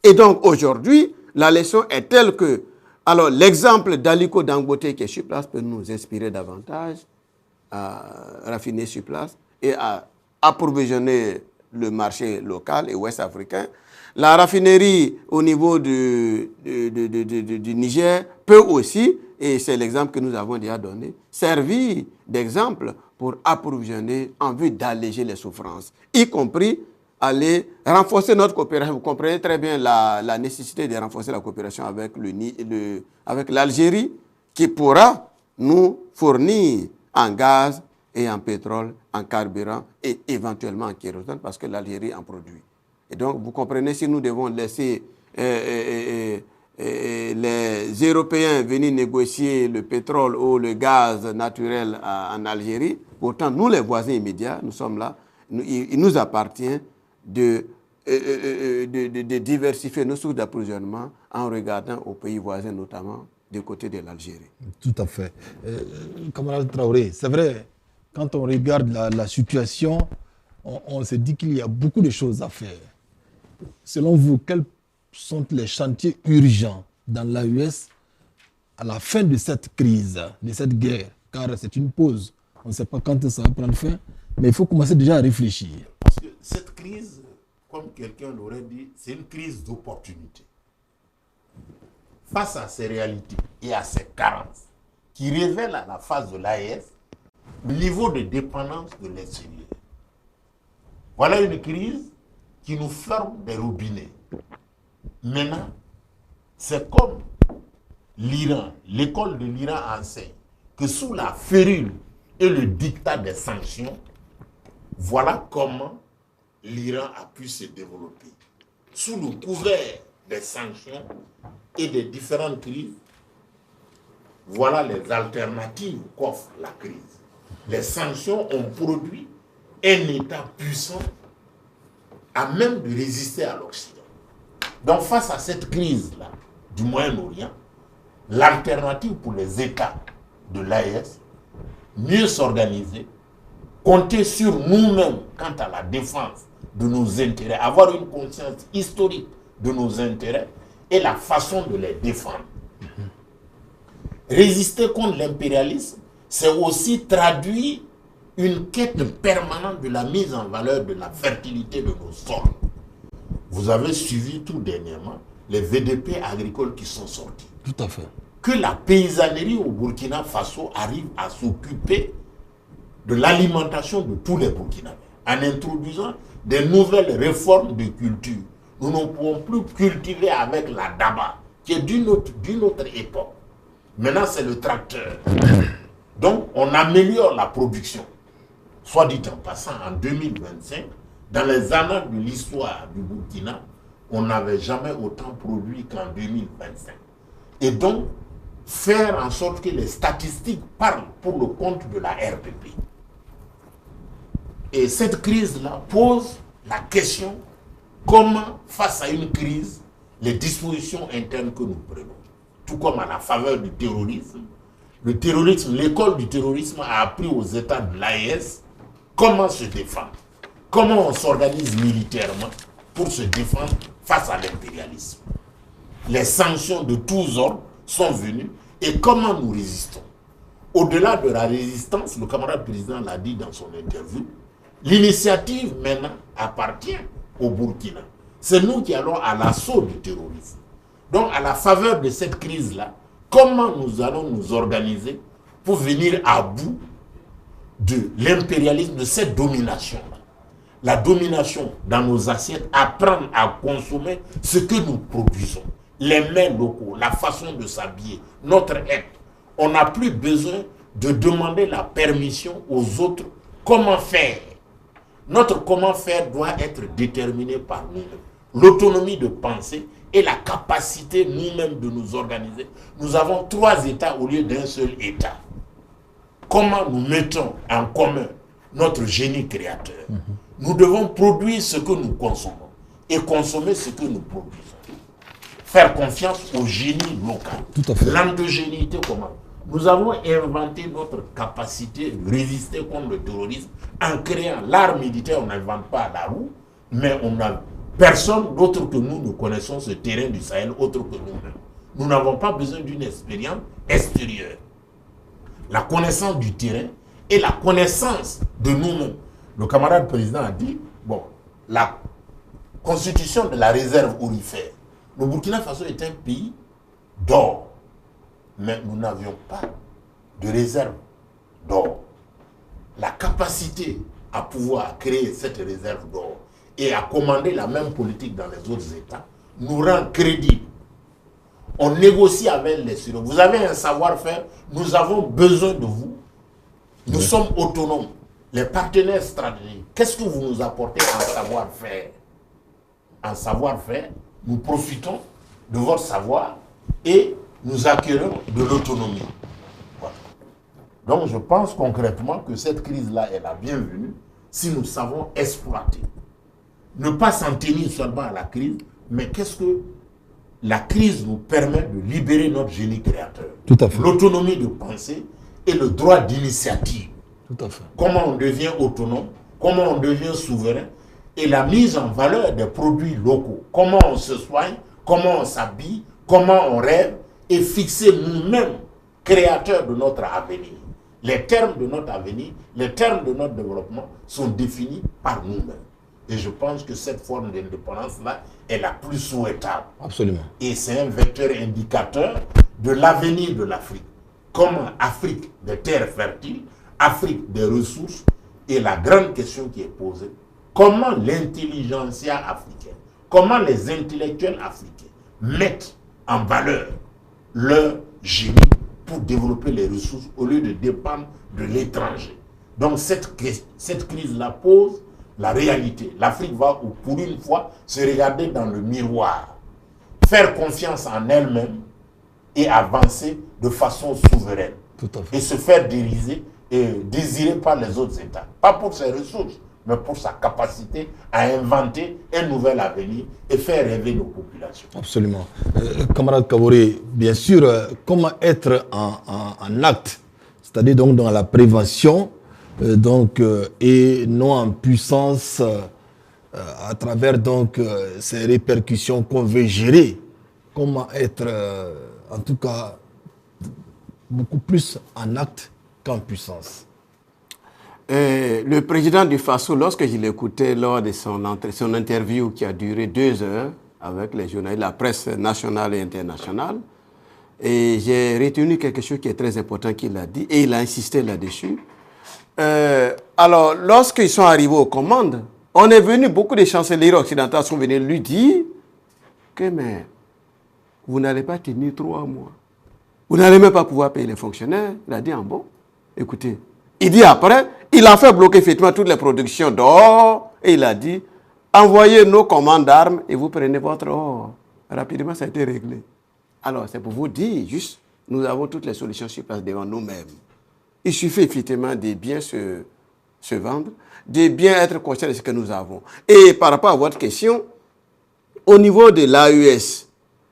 Et donc aujourd'hui, la leçon est telle que, alors l'exemple d'Aliko Dangote qui est sur place peut nous inspirer davantage à raffiner sur place et à approvisionner le marché local et ouest-africain. La raffinerie au niveau du Niger peut aussi, et c'est l'exemple que nous avons déjà donné, servir d'exemple pour approvisionner en vue d'alléger les souffrances, y compris aller renforcer notre coopération. Vous comprenez très bien la nécessité de renforcer la coopération avec l'Algérie qui pourra nous fournir en gaz et en pétrole, en carburant et éventuellement en kérosène parce que l'Algérie en produit. Et donc, vous comprenez, si nous devons laisser les Européens venir négocier le pétrole ou le gaz naturel en Algérie, pourtant, nous, les voisins immédiats, nous sommes là, il nous appartient de diversifier nos sources d'approvisionnement en regardant aux pays voisins, notamment du côté de l'Algérie. Tout à fait. Camarade Traoré, c'est vrai, quand on regarde la situation, on se dit qu'il y a beaucoup de choses à faire. Selon vous, quels sont les chantiers urgents dans l'AES à la fin de cette crise, de cette guerre? Car c'est une pause. On ne sait pas quand ça va prendre fin, mais il faut commencer déjà à réfléchir. Parce que cette crise, comme quelqu'un l'aurait dit, c'est une crise d'opportunité. Face à ces réalités et à ces carences qui révèlent à la phase de l'AES le niveau de dépendance de l'extérieur. Voilà une crise qui nous ferme des robinets. Maintenant, c'est comme l'Iran, l'école de l'Iran enseigne que sous la férule et le diktat des sanctions, voilà comment l'Iran a pu se développer. Sous le couvert des sanctions et des différentes crises, voilà les alternatives qu'offre la crise. Les sanctions ont produit un État puissant à même de résister à l'Occident. Donc face à cette crise-là du Moyen-Orient, l'alternative pour les États de l'AES, mieux s'organiser, compter sur nous-mêmes quant à la défense de nos intérêts, avoir une conscience historique de nos intérêts et la façon de les défendre. Résister contre l'impérialisme, c'est aussi traduire une quête permanente de la mise en valeur de la fertilité de nos sols. Vous avez suivi tout dernièrement les VDP agricoles qui sont sortis. Tout à fait. Que la paysannerie au Burkina Faso arrive à s'occuper de l'alimentation de tous les Burkinabés en introduisant des nouvelles réformes de culture. Nous ne pouvons plus cultiver avec la daba, qui est d'une autre époque. Maintenant, c'est le tracteur. Donc, on améliore la production. Soit dit en passant, en 2025, dans les annales de l'histoire du Burkina, on n'avait jamais autant produit qu'en 2025. Et donc, faire en sorte que les statistiques parlent pour le compte de la RPP. Et cette crise-là pose la question comment, face à une crise, les dispositions internes que nous prenons, tout comme à la faveur du terrorisme, l'école du terrorisme a appris aux États de l'AES comment se défendre, comment on s'organise militairement pour se défendre face à l'impérialisme. Les sanctions de tous ordres sont venues et comment nous résistons. au-delà de la résistance, le camarade président l'a dit dans son interview, l'initiative maintenant appartient au Burkina. C'est nous qui allons à l'assaut du terrorisme. Donc, à la faveur de cette crise-là, comment nous allons nous organiser pour venir à bout de l'impérialisme, de cette domination-là? La domination dans nos assiettes, apprendre à consommer ce que nous produisons. Les mets locaux, la façon de s'habiller, notre être. On n'a plus besoin de demander la permission aux autres comment faire. Notre comment faire doit être déterminé par nous-mêmes. L'autonomie de pensée et la capacité nous-mêmes de nous organiser. Nous avons 3 États au lieu d'un seul État. Comment nous mettons en commun notre génie créateur? Nous devons produire ce que nous consommons et consommer ce que nous produisons. Faire confiance au génie local. Tout à fait. L'endogénéité, comment? Nous avons inventé notre capacité de résister contre le terrorisme en créant l'art militaire. On n'invente pas la roue, mais on a personne d'autre que nous connaissons ce terrain du Sahel autre que nous-mêmes. Nous n'avons pas besoin d'une expérience extérieure. La connaissance du terrain et la connaissance de nous-mêmes. Le camarade président a dit, bon, la constitution de la réserve aurifère. Le Burkina Faso est un pays d'or, mais nous n'avions pas de réserve d'or. La capacité à pouvoir créer cette réserve d'or et à commander la même politique dans les autres États nous rend crédibles. On négocie avec les Syriens. Vous avez un savoir-faire, nous avons besoin de vous. Nous sommes autonomes. Les partenaires stratégiques, qu'est-ce que vous nous apportez en savoir-faire? En savoir-faire, nous profitons de votre savoir et nous acquérons de l'autonomie. Voilà. Donc je pense concrètement que cette crise-là est la bienvenue si nous savons exploiter. Ne pas s'en tenir seulement à la crise, mais qu'est-ce que la crise nous permet de libérer notre génie créateur. Tout à fait. L'autonomie de pensée et le droit d'initiative. Tout à fait. Comment on devient autonome, comment on devient souverain, et la mise en valeur des produits locaux. Comment on se soigne, comment on s'habille, comment on rêve, et fixer nous-mêmes, créateurs de notre avenir. Les termes de notre avenir, les termes de notre développement sont définis par nous-mêmes. Et je pense que cette forme d'indépendance-là est la plus souhaitable. Absolument. Et c'est un vecteur indicateur de l'avenir de l'Afrique. Comment Afrique des terres fertiles, Afrique des ressources, et la grande question qui est posée, comment l'intelligentsia africaine, comment les intellectuels africains mettent en valeur leur génie pour développer les ressources au lieu de dépendre de l'étranger. Donc cette crise-là pose la réalité. L'Afrique va, pour une fois, se regarder dans le miroir, faire confiance en elle-même et avancer de façon souveraine. Tout à fait. Et se faire désirer par les autres États. Pas pour ses ressources, mais pour sa capacité à inventer un nouvel avenir et faire rêver nos populations. Absolument. Camarade Kaboré, bien sûr, comment être en acte, c'est-à-dire donc dans la prévention, et non en puissance à travers donc ces répercussions qu'on veut gérer. Comment être, en tout cas, beaucoup plus en acte qu'en puissance. Le président du Faso, lorsque je l'écoutais lors de son interview qui a duré 2 heures avec les journalistes, la presse nationale et internationale, et j'ai retenu quelque chose qui est très important qu'il a dit, et il a insisté là-dessus. Alors, lorsqu'ils sont arrivés aux commandes, on est venu, beaucoup de chancelleries occidentales sont venus lui dire que, mais, vous n'allez pas tenir 3 mois. Vous n'allez même pas pouvoir payer les fonctionnaires. Il a dit, bon, écoutez. Il dit après, il a fait bloquer effectivement toutes les productions d'or et il a dit, envoyez nos commandes d'armes et vous prenez votre or. Rapidement, ça a été réglé. Alors, c'est pour vous dire, juste, nous avons toutes les solutions sur place devant nous-mêmes. Il suffit effectivement de bien se vendre, de bien être conscient de ce que nous avons. Et par rapport à votre question, au niveau de l'AES,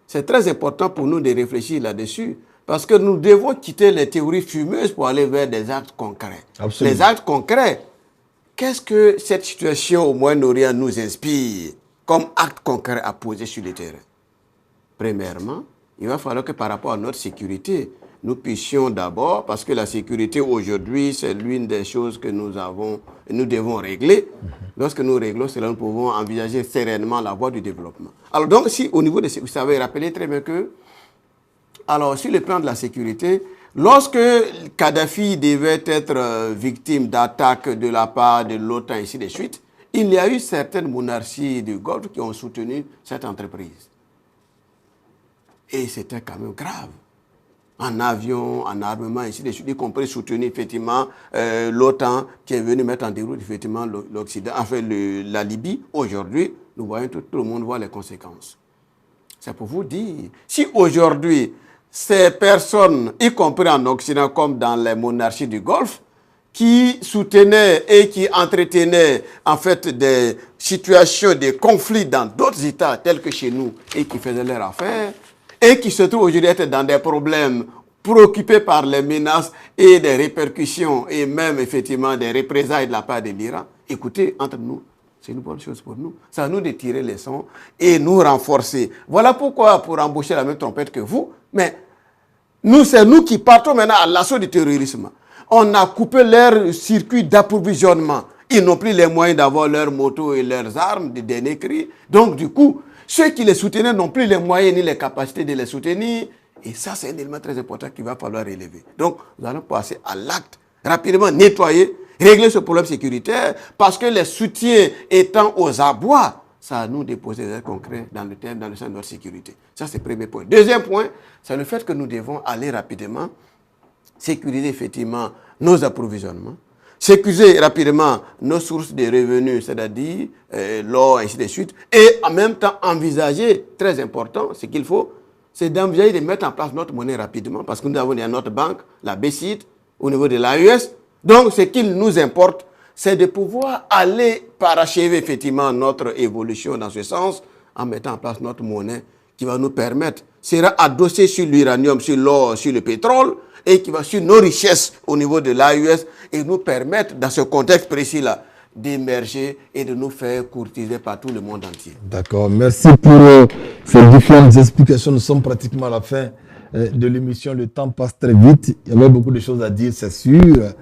c'est très important pour nous de réfléchir là-dessus. Parce que nous devons quitter les théories fumeuses pour aller vers des actes concrets. Absolument. Les actes concrets, qu'est-ce que cette situation au Moyen-Orient nous inspire comme acte concret à poser sur le terrain? Premièrement, il va falloir que par rapport à notre sécurité, nous puissions d'abord, parce que la sécurité aujourd'hui, c'est l'une des choses que nous devons régler. Lorsque nous réglons cela, nous pouvons envisager sereinement la voie du développement. Alors donc, si au niveau de... Vous savez, rappelez très bien que, alors sur le plan de la sécurité, lorsque Kadhafi devait être victime d'attaques de la part de l'OTAN, ainsi de suite, il y a eu certaines monarchies du Golfe qui ont soutenu cette entreprise. Et c'était quand même grave. En avion, en armement, ainsi de suite, y compris soutenu effectivement l'OTAN qui est venu mettre en déroute effectivement l'Occident, enfin la Libye. Aujourd'hui, nous voyons tout le monde voit les conséquences. C'est pour vous dire, si aujourd'hui, ces personnes, y compris en Occident comme dans les monarchies du Golfe, qui soutenaient et qui entretenaient en fait des situations, des conflits dans d'autres États tels que chez nous et qui faisaient leur affaire, et qui se trouvent aujourd'hui être dans des problèmes préoccupés par les menaces et des répercussions et même effectivement des représailles de la part de l'Iran, écoutez, entre nous, c'est une bonne chose pour nous. C'est à nous de tirer les leçons et nous renforcer. Voilà pourquoi, pour embaucher la même trompette que vous, mais c'est nous qui partons maintenant à l'assaut du terrorisme. On a coupé leur circuit d'approvisionnement. Ils n'ont plus les moyens d'avoir leurs motos et leurs armes, des derniers cris. Donc, du coup, ceux qui les soutenaient n'ont plus les moyens ni les capacités de les soutenir. Et ça, c'est un élément très important qu'il va falloir relever. Donc, nous allons passer à l'acte, rapidement nettoyer, régler ce problème sécuritaire, parce que les soutiens étant aux abois, ça à nous de poser des actes concrets dans le sens de notre sécurité. Ça, c'est le premier point. Deuxième point, c'est le fait que nous devons aller rapidement sécuriser effectivement nos approvisionnements, sécuriser rapidement nos sources de revenus, c'est-à-dire l'or, ainsi de suite, et en même temps envisager, très important, ce qu'il faut, c'est d'envisager de mettre en place notre monnaie rapidement, parce que nous avons notre banque, la BCID, au niveau de l'AES. Donc, ce qu'il nous importe, c'est de pouvoir aller parachever effectivement notre évolution dans ce sens, en mettant en place notre monnaie qui va nous permettre, sera adossée sur l'uranium, sur l'or, sur le pétrole, et qui va sur nos richesses au niveau de l'AES et nous permettre, dans ce contexte précis-là, d'émerger et de nous faire courtiser par tout le monde entier. D'accord, merci pour ces différentes explications. Nous sommes pratiquement à la fin de l'émission. Le temps passe très vite. Il y avait beaucoup de choses à dire, c'est sûr,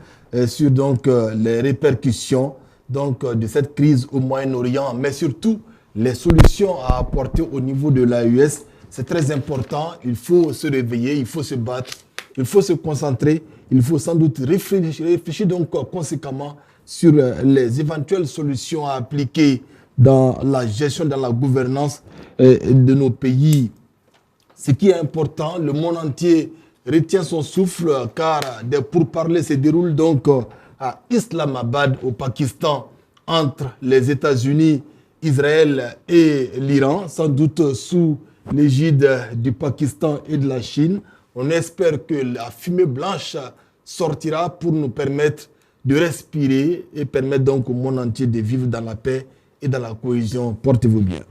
sur donc les répercussions donc de cette crise au Moyen-Orient, mais surtout les solutions à apporter au niveau de l'AES. C'est très important. Il faut se réveiller, il faut se battre. Il faut se concentrer, il faut sans doute réfléchir donc conséquemment sur les éventuelles solutions à appliquer dans la gestion, dans la gouvernance de nos pays. Ce qui est important, le monde entier retient son souffle car des pourparlers se déroulent donc à Islamabad, au Pakistan, entre les États-Unis, Israël et l'Iran, sans doute sous l'égide du Pakistan et de la Chine. On espère que la fumée blanche sortira pour nous permettre de respirer et permettre donc au monde entier de vivre dans la paix et dans la cohésion. Portez-vous bien.